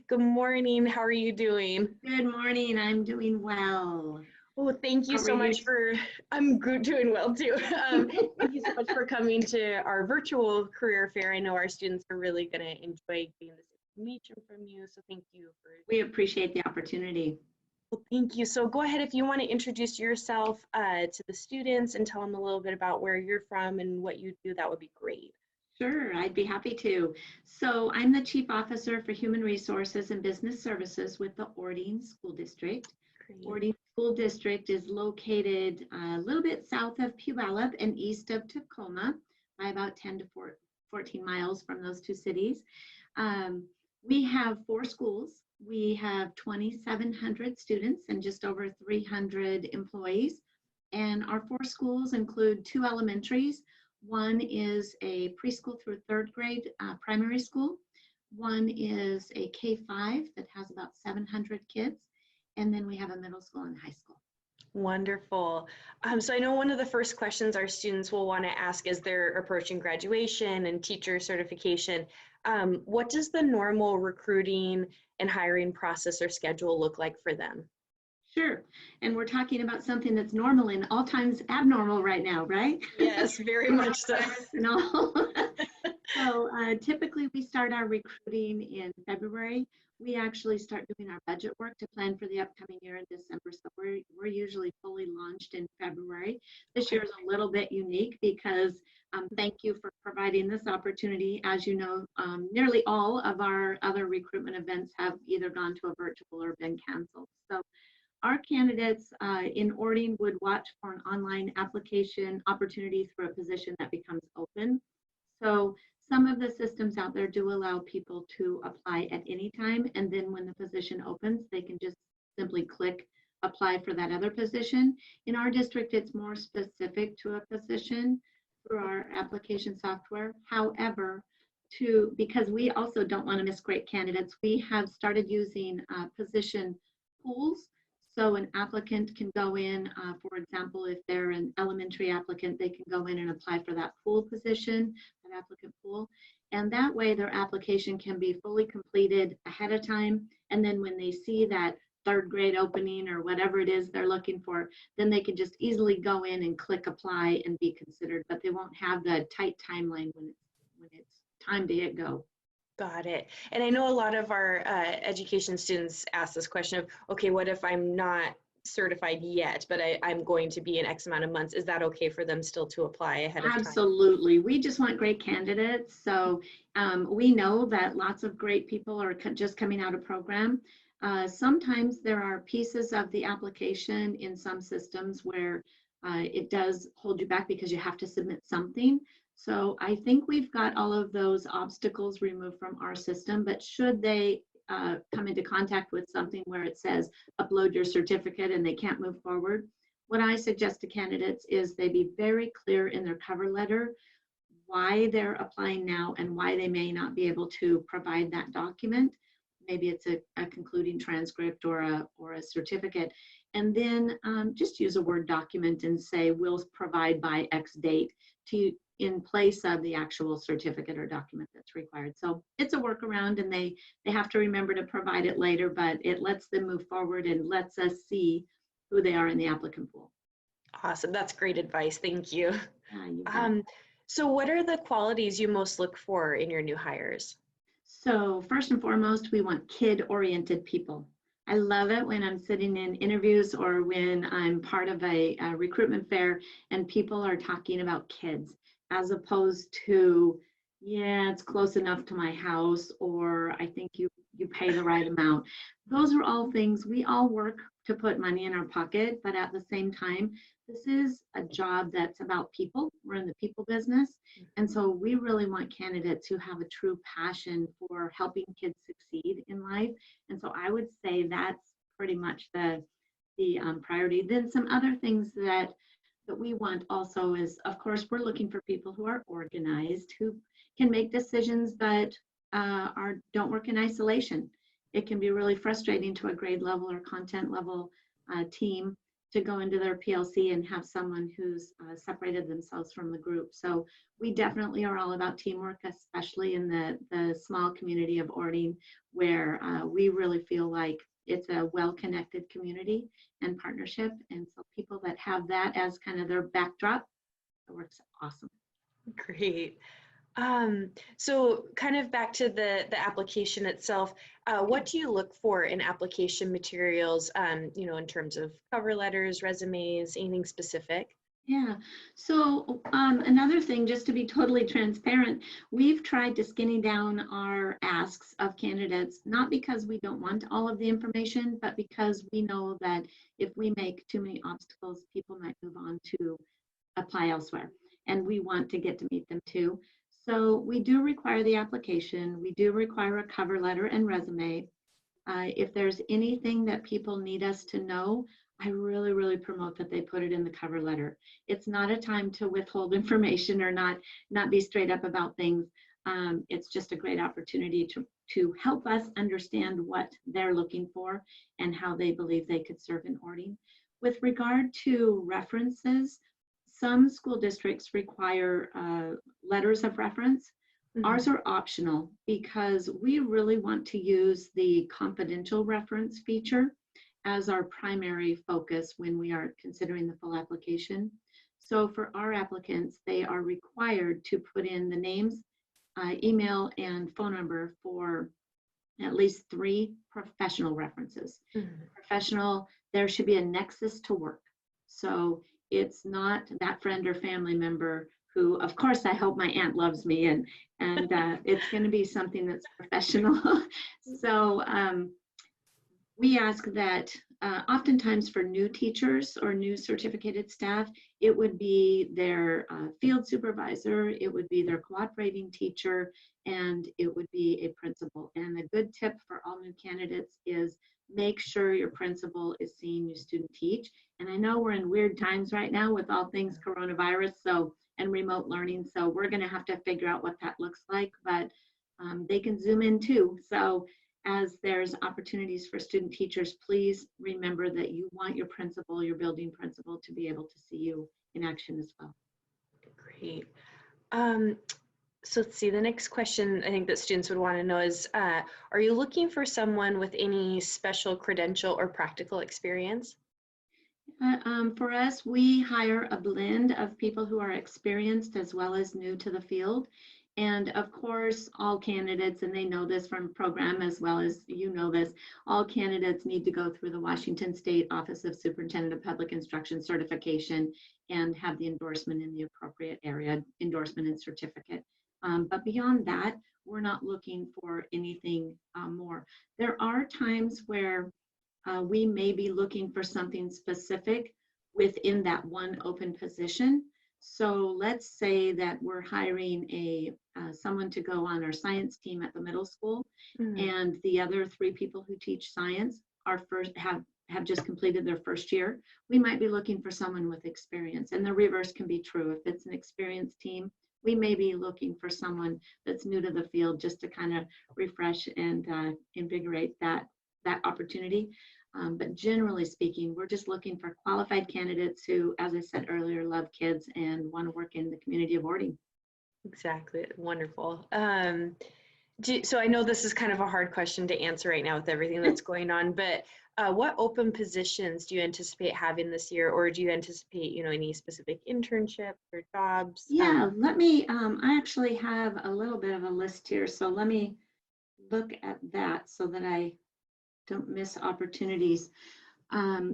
Good morning. How are you doing? Good morning. I'm doing well. Oh, thank you How are so you? much for, I'm good, doing well too. Thank you so much for coming to our virtual career fair. I know our students are really going to enjoy getting this information from you. So thank you for, We appreciate the opportunity. well, thank you. So go ahead if you want to introduce yourself to the students and tell them a little bit about where you're from and what you do. That would be great. Sure, I'd be happy to. So I'm the Chief Officer for Human Resources and Business Services with the Orting School District. Great. Orting School District is located a little bit south of Puyallup and east of Tacoma by about 10 to 14 miles from those two cities. Um, we have 4 schools. We have 2,700 students and just over 300 employees. And our 4 schools include 2 elementaries. One is a preschool through 3rd grade primary school. One is a K-5 that has about 700 kids. And then we have a middle school and high school. Wonderful. So I know one of the first questions our students will want to ask as they're approaching graduation and teacher certification, what does the normal recruiting and hiring process or schedule look like for them? Sure. And we're talking about something that's normal and all times abnormal right now, right? Yes, very much so. So typically we start our recruiting in February. We actually start doing our budget work to plan for the upcoming year in December. So we're usually fully launched in February. This year is a little bit unique because thank you for providing this opportunity. As you know, nearly all of our other recruitment events have either gone to a virtual or been canceled. So our candidates in Orting would watch for an online application opportunity through a position that becomes open. So some of the systems out there do allow people to apply at any time. And then when the position opens, they can just simply click apply for that other position. In our district, it's more specific to a position through our application software. However, because we also don't want to miss great candidates, we have started using position pools. So an applicant can go in, for example, if they're an elementary applicant, they can go in and apply for that pool position, that applicant pool. And that way their application can be fully completed ahead of time. And then when they see that 3rd grade opening or whatever it is they're looking for, then they can just easily go in and click apply and be considered, but they won't have the tight timeline when it's time to hit go. Got it. And I know a lot of our education students ask this question of, okay, what if I'm not certified yet, but I'm going to be in X amount of months? Is that okay for them still to apply ahead of time? Absolutely. We just want great candidates. So we know that lots of great people are just coming out of program. Sometimes there are pieces of the application in some systems where it does hold you back because you have to submit something. So I think we've got all of those obstacles removed from our system, but should they come into contact with something where it says upload your certificate and they can't move forward, what I suggest to candidates is they be very clear in their cover letter why they're applying now and why they may not be able to provide that document. Maybe it's a concluding transcript or a certificate. And then just use a Word document and say, we'll provide by X date in place of the actual certificate or document that's required. So it's a workaround and they have to remember to provide it later, but it lets them move forward and lets us see who they are in the applicant pool. Awesome. That's great advice. Thank you. You So what are the qualities you most look for in your new hires? So first and foremost, we want kid-oriented people. I love it when I'm sitting in interviews or when I'm part of a recruitment fair and people are talking about kids as opposed to, yeah, it's close enough to my house, or I think you pay the right amount. Those are all things. We all work to put money in our pocket, but at the same time, this is a job that's about people. We're in the people business. And so we really want candidates who have a true passion for helping kids succeed in life. And so I would say that's pretty much the priority. Then some other things that we want also is, of course, we're looking for people who are organized, who can make decisions, but don't work in isolation. It can be really frustrating to a grade level or content level team to go into their PLC and have someone who's separated themselves from the group. So we definitely are all about teamwork, especially in the small community of Orting, where we really feel like it's a well-connected community and partnership. And so people that have that as kind of their backdrop, it works awesome. Great. So kind of back to the application itself, what do you look for in application materials, in terms of cover letters, resumes, anything specific? Yeah. So another thing, just to be totally transparent, we've tried to skinny down our asks of candidates, not because we don't want all of the information, but because we know that if we make too many obstacles, people might move on to apply elsewhere. And we want to get to meet them too. So we do require the application. We do require a cover letter and resume. If there's anything that people need us to know, I really, really promote that they put it in the cover letter. It's not a time to withhold information or not be straight up about things. It's just a great opportunity to help us understand what they're looking for and how they believe they could serve in Orting. With regard to references, some school districts require letters of reference. Ours are optional because we really want to use the confidential reference feature as our primary focus when we are considering the full application. So for our applicants, they are required to put in the names, email, and phone number for at least 3 professional references. Professional, there should be a nexus to work. So it's not that friend or family member who, of course, I hope my aunt loves me, and it's going to be something that's professional. So we ask that oftentimes for new teachers or new certificated staff, it would be their field supervisor, it would be their cooperating teacher, and it would be a principal. And a good tip for all new candidates is make sure your principal is seeing you student teach. And I know we're in weird times right now with all things coronavirus and remote learning, so we're going to have to figure out what that looks like, but they can Zoom in too. So as there's opportunities for student teachers, please remember that you want your principal, your building principal, to be able to see you in action as well. Great. So let's see, the next question I think that students would want to know is, are you looking for someone with any special credential or practical experience? For us, we hire a blend of people who are experienced as well as new to the field. And of course, all candidates, and they know this from program as well as you know this, all candidates need to go through the Washington State Office of Superintendent of Public Instruction certification and have the endorsement in the appropriate area, endorsement and certificate. But beyond that, we're not looking for anything more. There are times where we may be looking for something specific within that one open position. So let's say that we're hiring someone to go on our science team at the middle school, and the other 3 people who teach science have just completed their first year. We might be looking for someone with experience, and the reverse can be true. If it's an experienced team, we may be looking for someone that's new to the field just to kind of refresh and invigorate that opportunity. But generally speaking, we're just looking for qualified candidates who, as I said earlier, love kids and want to work in the community of Orting. Exactly. Wonderful. So I know this is kind of a hard question to answer right now with everything that's going on, but what open positions do you anticipate having this year, or do you anticipate, any specific internships or jobs? Yeah, let me, I actually have a little bit of a list here, so let me look at that so that I don't miss opportunities.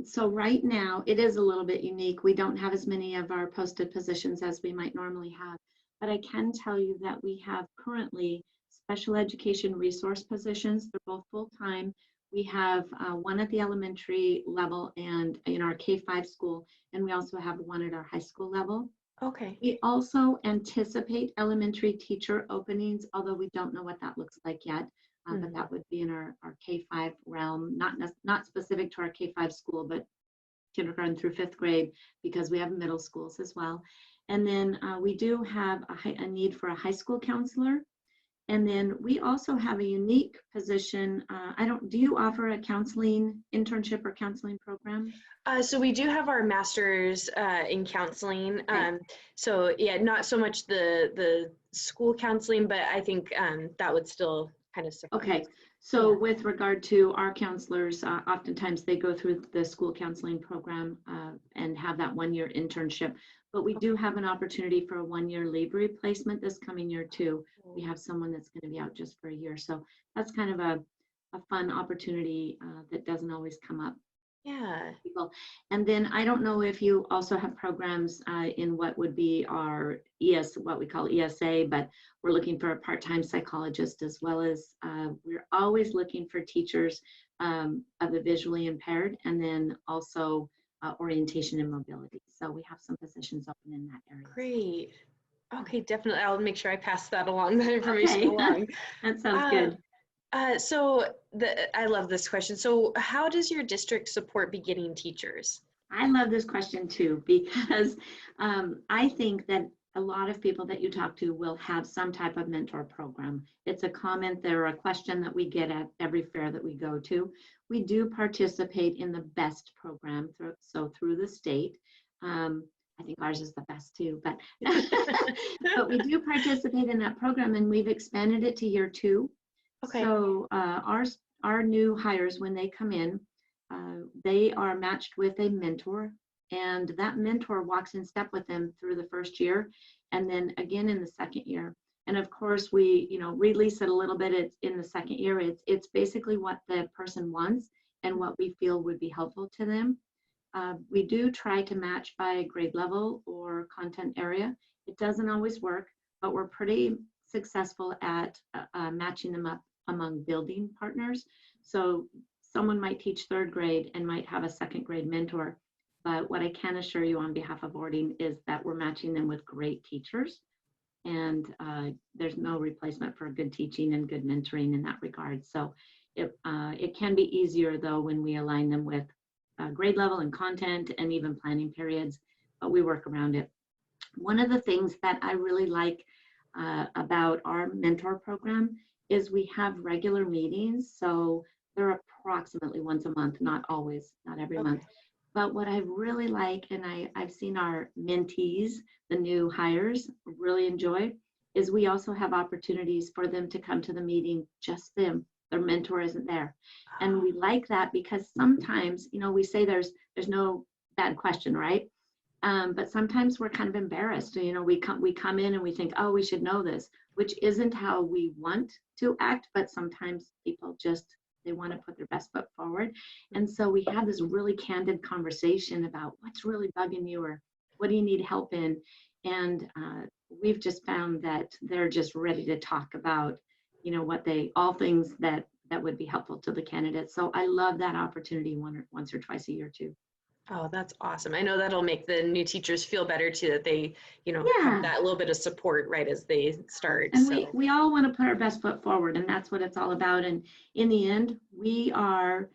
So right now, it is a little bit unique. We don't have as many of our posted positions as we might normally have, but I can tell you that we have currently special education resource positions. They're both full-time. We have one at the elementary level and in our K-5 school, and we also have one at our high school level. Okay. We also anticipate elementary teacher openings, although we don't know what that looks like yet. But that would be in our K-5 realm, not specific to our K-5 school, but kindergarten through 5th grade, because we have middle schools as well. And then we do have a need for a high school counselor. And then we also have a unique position. Do you offer a counseling internship or counseling program? So we do have our master's in counseling. Okay. So yeah, not so much the school counseling, but I think that would still kind of suffice. Okay. Yeah. So with regard to our counselors, oftentimes they go through the school counseling program and have that 1-year internship. But we do have an opportunity for a 1-year leave replacement this coming year too. We have someone that's going to be out just for a year. So that's kind of a fun opportunity that doesn't always come up. Yeah. People. And then I don't know if you also have programs in what would be our what we call ESA, but we're looking for a part-time psychologist, as well as we're always looking for teachers of the visually impaired, and then also orientation and mobility. So we have some positions open in that area. Great. Okay, definitely. I'll make sure I pass that along, that information Okay. along. That sounds good. I love this question. So how does your district support beginning teachers? I love this question too, because I think that a lot of people that you talk to will have some type of mentor program. It's a comment there or a question that we get at every fair that we go to. We do participate in the BEST program, through the state. I think ours is the best too, but, but we do participate in that program, and we've expanded it to year 2. Okay. So our new hires, when they come in, they are matched with a mentor, and that mentor walks in step with them through the first year, and then again in the second year. And of course, we release it a little bit. It's in the second year. It's basically what the person wants and what we feel would be helpful to them. We do try to match by grade level or content area. It doesn't always work, but we're pretty successful at matching them up among building partners. So someone might teach 3rd grade and might have a 2nd grade mentor. But what I can assure you on behalf of Orting is that we're matching them with great teachers. And there's no replacement for good teaching and good mentoring in that regard. So it can be easier, though, when we align them with grade level and content and even planning periods, but we work around it. One of the things that I really like about our mentor program is we have regular meetings. So they're approximately once a month, not always, not every month. But what I really like, and I've seen our mentees, the new hires, really enjoy, is we also have opportunities for them to come to the meeting, just them. Their mentor isn't there. And we like that because sometimes, we say there's no bad question, right? But sometimes we're kind of embarrassed. We come in and we think, oh, we should know this, which isn't how we want to act. But sometimes people they want to put their best foot forward. And so we have this really candid conversation about what's really bugging you, or what do you need help in? And we've just found that they're just ready to talk about, all things that would be helpful to the candidates. So I love that opportunity once or twice a year too. Oh, that's awesome. I know that'll make the new teachers feel better too, that they, Yeah. have that little bit of support right as they start. And so. we all want to put our best foot forward, and that's what it's all about. And in the end, we're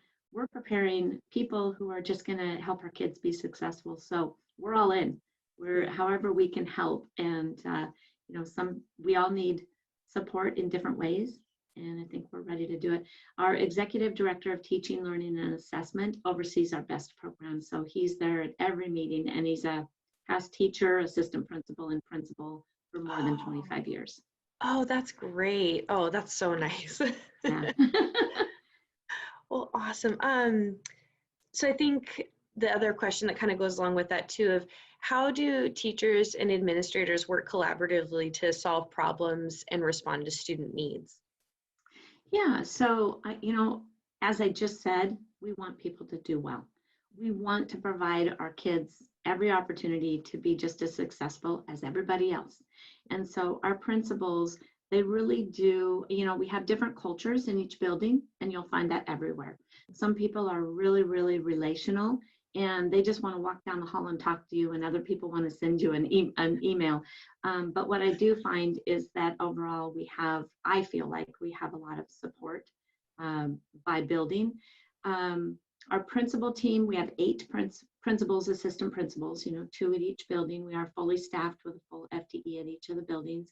preparing people who are just going to help our kids be successful. So we're all in. We're however we can help. And we all need support in different ways. And I think we're ready to do it. Our executive director of teaching, learning, and assessment oversees our BEST program. So he's there at every meeting, and he's a past teacher, assistant principal, and principal for more than 25 years. Oh, that's great. Oh, that's so nice. Yeah. Well, awesome. So I think the other question that kind of goes along with that too, of how do teachers and administrators work collaboratively to solve problems and respond to student needs? Yeah, so, as I just said, we want people to do well. We want to provide our kids every opportunity to be just as successful as everybody else. And so our principals, they really do, we have different cultures in each building, and you'll find that everywhere. Some people are really, really relational, and they just want to walk down the hall and talk to you, and other people want to send you an email. But what I do find is that overall I feel like we have a lot of support by building. Our principal team, we have 8 principals, assistant principals, 2 at each building. We are fully staffed with a full FTE at each of the buildings.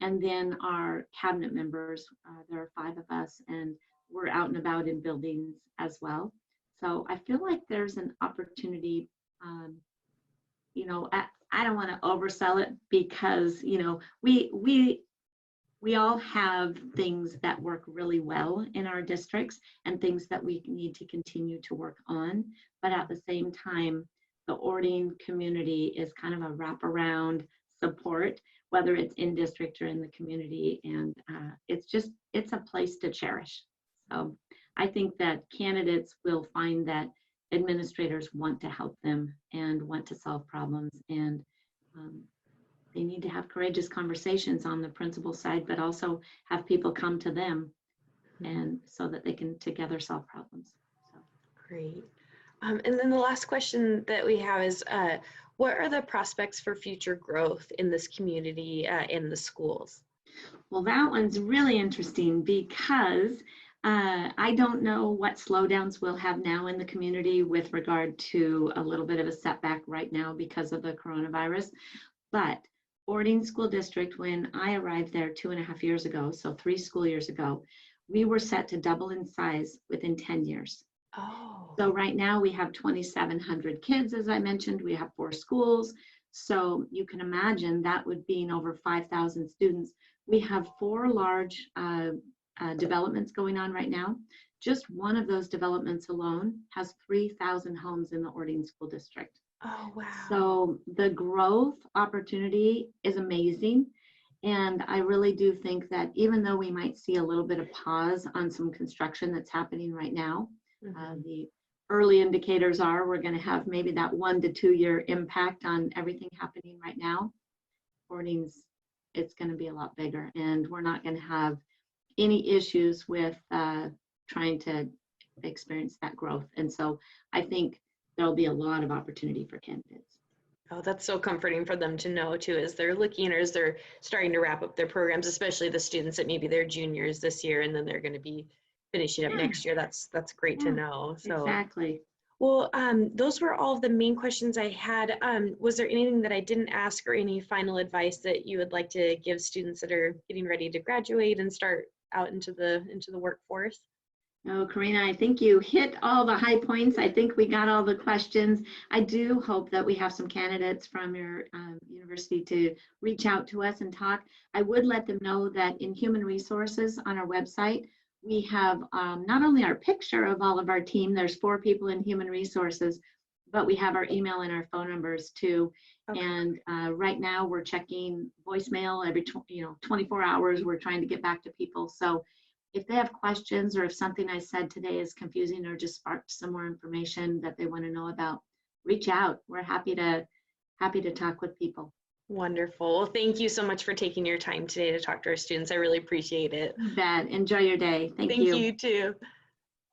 And then our cabinet members, there are 5 of us, and we're out and about in buildings as well. So I feel like there's an opportunity. I don't want to oversell it because, we all have things that work really well in our districts and things that we need to continue to work on. But at the same time, the Orting community is kind of a wraparound support, whether it's in district or in the community. And it's a place to cherish. So I think that candidates will find that administrators want to help them and want to solve problems. And they need to have courageous conversations on the principal side, but also have people come to them and so that they can together solve problems. So. Great. And then the last question that we have is, what are the prospects for future growth in this community, in the schools? Well, that one's really interesting because I don't know what slowdowns we'll have now in the community with regard to a little bit of a setback right now because of the coronavirus. But Orting School District, when I arrived there 2.5 years ago, so 3 school years ago, we were set to double in size within 10 years. Oh. So right now we have 2,700 kids, as I mentioned. We have 4 schools. So you can imagine that would be over 5,000 students. We have 4 large developments going on right now. Just one of those developments alone has 3,000 homes in the Orting School District. Oh, wow. So the growth opportunity is amazing. And I really do think that even though we might see a little bit of pause on some construction that's happening right now, the early indicators are we're going to have maybe that 1 to 2 year impact on everything happening right now. Orting's, it's going to be a lot bigger, and we're not going to have any issues with trying to experience that growth. And so I think there'll be a lot of opportunity for candidates. Oh, that's so comforting for them to know too, as they're looking or as they're starting to wrap up their programs, especially the students that maybe they're juniors this year and then they're going to be finishing up next year. That's great to know. So exactly. Well, those were all of the main questions I had. Was there anything that I didn't ask or any final advice that you would like to give students that are getting ready to graduate and start out into the workforce? No, Karina, I think you hit all the high points. I think we got all the questions. I do hope that we have some candidates from your university to reach out to us and talk. I would let them know that in human resources on our website, we have not only our picture of all of our team, there's 4 people in human resources, but we have our email and our phone numbers too. Okay. And right now we're checking voicemail every 24 hours. We're trying to get back to people. So if they have questions or if something I said today is confusing or just sparked some more information that they want to know about, reach out. We're happy to talk with people. Wonderful. Well, thank you so much for taking your time today to talk to our students. I really appreciate it. You bet. Enjoy your day. Thank you. Thank you too.